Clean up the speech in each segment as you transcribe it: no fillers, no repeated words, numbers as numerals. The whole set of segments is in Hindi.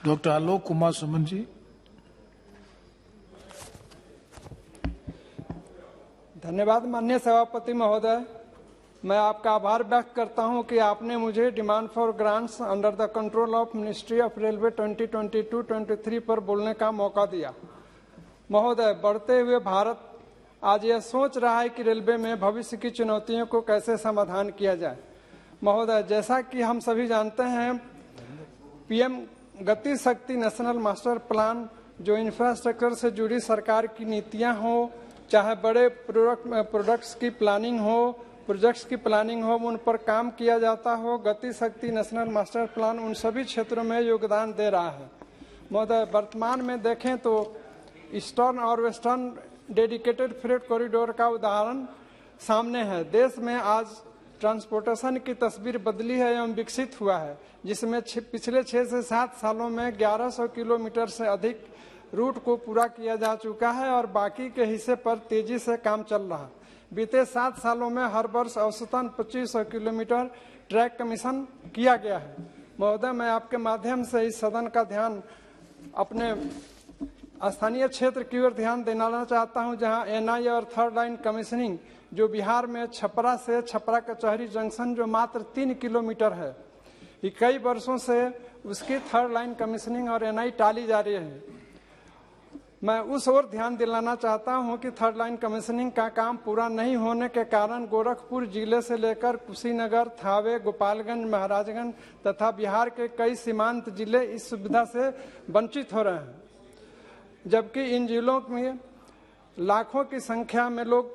डॉक्टर आलोक कुमार सुमन जी। धन्यवाद माननीय सभापति महोदय। मैं आपका आभार व्यक्त करता हूं कि आपने मुझे demand for grants under the control of ministry of railway 2022-23 पर बोलने का मौका दिया। महोदय, बढ़ते हुए भारत आज यह सोच रहा है कि रेलवे में भविष्य की चुनौतियों को कैसे समाधान किया जाए। महोदय, जैसा कि हम सभी जानते हैं, पीएम गति शक्ति नेशनल मास्टर प्लान जो इंफ्रास्ट्रक्चर से जुड़ी सरकार की नीतियां हो, चाहे बड़े प्रोजेक्ट्स की प्लानिंग हो, उन पर काम किया जाता हो, गति शक्ति नेशनल मास्टर प्लान उन सभी क्षेत्रों में योगदान दे रहा है। महोदय, वर्तमान में देखें तो ईस्टर्न और वेस्टर्न डेडिकेटेड फ्रेट कॉरिडोर का उदाहरण सामने है। देश में आज ट्रांसपोर्टेशन की तस्वीर बदली है एवं विकसित हुआ है, जिसमें पिछले 6 से 7 सालों में 1100 किलोमीटर से अधिक रूट को पूरा किया जा चुका है और बाकी के हिस्से पर तेजी से काम चल रहा है। बीते 7 सालों में हर वर्ष औसतन 2500 किलोमीटर ट्रैक कमीशन किया गया है। महोदय, मैं आपके माध्यम से इस सदन का ध्यान अपने स्थानीय क्षेत्र की ओर ध्यान देना चाहता हूं, जहां एनआई और थर्ड लाइन कमीशनिंग जो बिहार में छपरा से छपरा कचहरी जंक्शन जो मात्र 3 किलोमीटर है, कई वर्षों से उसकी थर्ड लाइन कमीशनिंग और एनआई टाली जा रही है। मैं उस ओर ध्यान दिलाना चाहता हूं कि थर्ड लाइन कमीशनिंग का काम पूरा नहीं होने के कारण गोरखपुर जिले से लेकर कुशीनगर, थावे, गोपालगंज, महाराजगंज तथा बिहार के कई सीमांत जिले इस सुविधा से वंचित हो रहे हैं, जबकि इन जिलों में लाखों की संख्या में लोग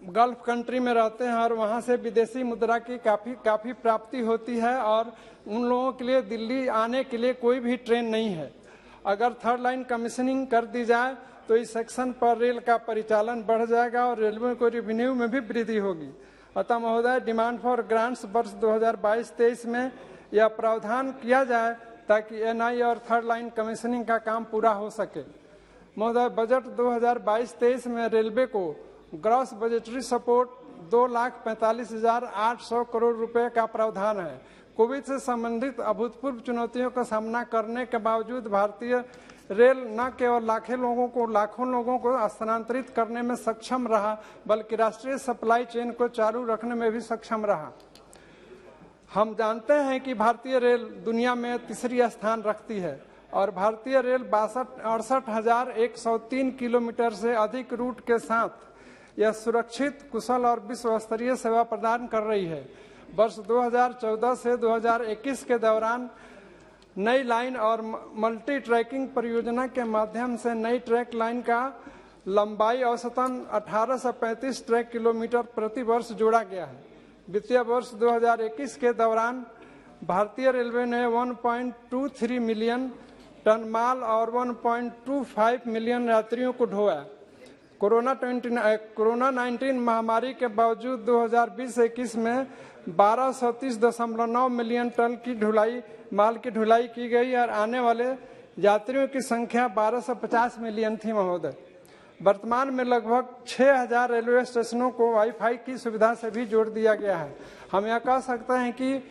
गल्फ कंट्री में रहते हैं और वहां से विदेशी मुद्रा की काफी प्राप्ति होती है और उन लोगों के लिए दिल्ली आने के लिए कोई भी ट्रेन नहीं है। अगर थर्ड लाइन कमीशनिंग कर दी जाए तो इस सेक्शन पर रेल का परिचालन बढ़ जाएगा और रेलवे को रेवेन्यू में भी वृद्धि होगी। अतः महोदय, डिमांड फॉर ग्रांट्स वर्ष 2022-23 में यह प्रावधान किया जाए ताकि एनआई और थर्ड लाइन कमीशनिंग का काम पूरा हो सके। महोदय, बजट 2022-23 में रेलवे को ग्रॉस बजटरी सपोर्ट 2,45,800 करोड़ रुपए का प्रावधान है। कोविड से संबंधित अभूतपूर्व चुनौतियों का सामना करने के बावजूद भारतीय रेल न केवल लाखों लोगों को स्थानांतरित करने में सक्षम रहा, बल्कि राष्ट्रीय सप्लाई चेन को चालू रखने में भी सक्षम रहा। हम जानते हैं कि भारतीय रेल दुनिया में तीसरी स्थान रखती है और भारतीय रेल 68,103 किलोमीटर से अधिक रूट के साथ यह सुरक्षित, कुशल और विश्व स्तरीय सेवा प्रदान कर रही है। वर्ष 2014 से 2021 के दौरान नई लाइन और मल्टी ट्रैकिंग परियोजना के माध्यम से नई ट्रैक लाइन का लंबाई औसतन 1835 ट्रैक किलोमीटर प्रति वर्ष जोड़ा गया है। वित्तीय वर्ष 2021 के दौरान भारतीय रेलवे ने 1.23 मिलियन टन माल और 1.25 मिलियन यात्रियों को ढोया। कोरोना 19 महामारी के बावजूद 2020-21 में 1230.9 मिलियन टन की माल की ढुलाई की गई और आने वाले यात्रियों की संख्या 1250 मिलियन थी। महोदय, वर्तमान में लगभग 6000 रेलवे स्टेशनों को वाईफाई की सुविधा से भी जोड़ दिया गया है। हम यह कह सकते हैं कि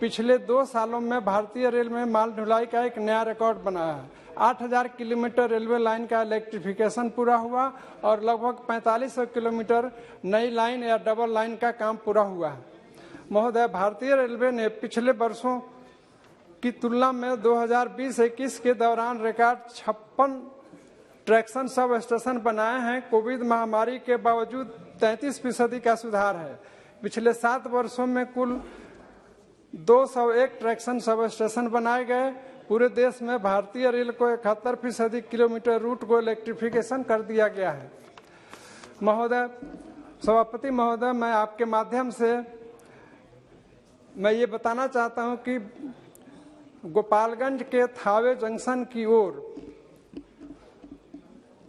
पिछले 2 सालों में भारतीय रेल में माल ढुलाई का एक नया रिकॉर्ड बनाया है। 8000 किलोमीटर रेलवे लाइन का इलेक्ट्रिफिकेशन पूरा हुआ और लगभग 4500 किलोमीटर नई लाइन या डबल लाइन का काम पूरा हुआ है। महोदय, भारतीय रेलवे ने पिछले वर्षों की तुलना में 2020-21 के दौरान रिकॉर्ड 56 ट्रैक्शन सब स्टेशन बनाए हैं। कोविड महामारी के बावजूद 33% का सुधार है। पिछले 7 वर्षों में कुल 201 ट्रैक्शन सब स्टेशन बनाए गए। पूरे देश में भारतीय रेल को 71% किलोमीटर रूट को इलेक्ट्रिफिकेशन कर दिया गया है। महोदय, सभापति महोदय, मैं आपके माध्यम से मैं ये बताना चाहता हूं कि गोपालगंज के थावे जंक्शन की ओर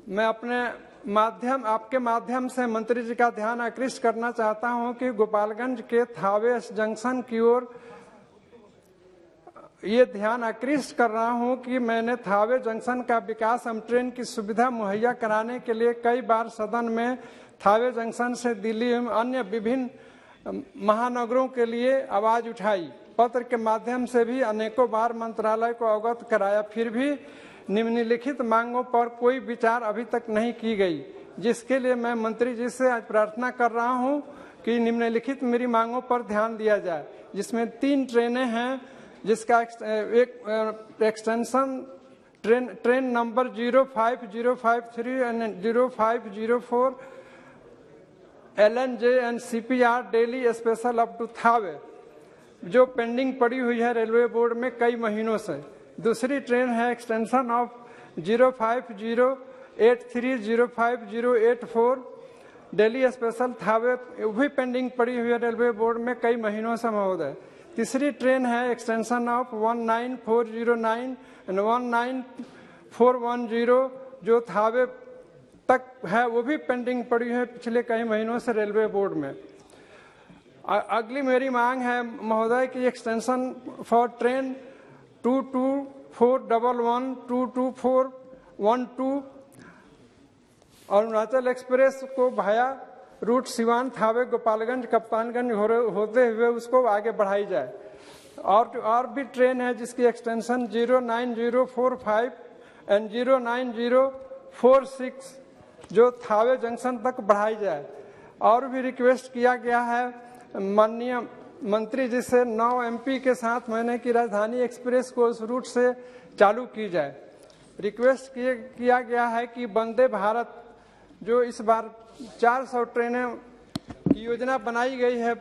मैं आपके माध्यम से मंत्री जी का ध्यान आकृष्ट करना चाहता हूं कि गोपालगंज के थावे जंक्शन की ओर ये ध्यान आकृष्ट कर रहा हूं कि मैंने थावे जंक्शन का विकास एवं ट्रेन की सुविधा मुहैया कराने के लिए कई बार सदन में थावे जंक्शन से दिल्ली एवं अन्य विभिन्न महानगरों के लिए आवाज उठाई। पत्र के माध्यम से भी अनेकों बार मंत्रालय को अवगत कराया, फिर भी निम्नलिखित मांगों पर कोई विचार अभी तक नहीं की गई, जिसके लिए मैं मंत्री जी से आज प्रार्थना कर रहा हूं कि निम्नलिखित मेरी मांगों पर ध्यान दिया जाए, जिसमें 3 ट्रेनें हैं, जिसका एक extension train number 05053 and 0504 LNJ and CPR Delhi special up to Thawe, जो पेंडिंग पड़ी हुई है रेलवे बोर्ड में कई महीनों से। दूसरी ट्रेन है extension of 05083 05084 Delhi special Thawe, वो भी पेंडिंग पड़ी हुई है रेलवे बोर्ड में कई महीनों से महोदय। तीसरी ट्रेन है एक्सटेंशन ऑफ 19409 एंड 19410, जो थावे तक है, वो भी पेंडिंग पड़ी है पिछले कई महीनों से रेलवे बोर्ड में। अगली मेरी मांग है महोदय की extension for train 22411 22412 Arunachal express को भाया रूट सिवान थावे गोपालगंज कप्तानगंज होते हुए उसको आगे बढ़ाई जाए। और भी ट्रेन है जिसकी एक्सटेंशन 09045 एंड 09046, जो थावे जंक्शन तक बढ़ाई जाए। और भी रिक्वेस्ट किया गया है माननीय मंत्री जी से 9 MP के साथ मैंने कि राजधानी एक्सप्रेस को उस रूट से चालू की जाए। रिक्वेस्ट किया गया है कि वंदे भारत, जो इस बार 400 ट्रेनें की योजना बनाई गई है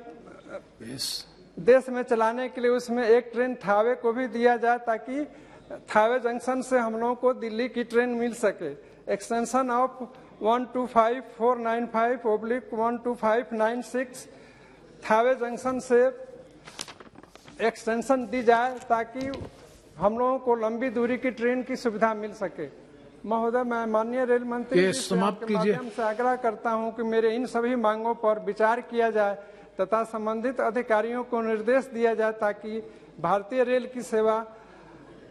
देश में चलाने के लिए, उसमें एक ट्रेन थावे को भी दिया जाए, ताकि थावे जंक्शन से हम लोगों को दिल्ली की ट्रेन मिल सके। एक्सटेंशन ऑफ 125495/12596 थावे जंक्शन से एक्सटेंशन दी जाए, ताकि हम लोगों को लंबी दूरी की ट्रेन की सुविधा मिल सके। महोदय, मैं माननीय रेल मंत्री जी से आपके माध्यम से आग्रह करता हूं कि मेरे इन सभी मांगों पर विचार किया जाए तथा संबंधित अधिकारियों को निर्देश दिया जाए, ताकि भारतीय रेल की सेवा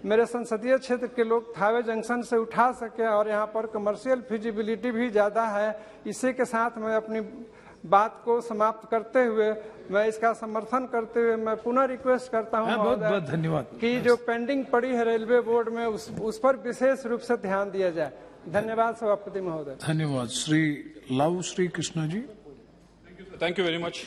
मेरे संसदीय क्षेत्र के लोग थावे जंक्शन से उठा सके, और यहाँ पर कमर्शियल फिजिबिलिटी भी ज़्यादा है। इसी के साथ मैं अपनी बात को समाप्त करते हुए, मैं इसका समर्थन करते हुए मैं पुनः रिक्वेस्ट करता हूं बहुत बहुत धन्यवाद कि जो पेंडिंग पड़ी है रेलवे बोर्ड में उस पर विशेष रूप से ध्यान दिया जाए। धन्यवाद सभापति महोदय। धन्यवाद। श्री लाउ Shri Krishna ji. Thank you very much.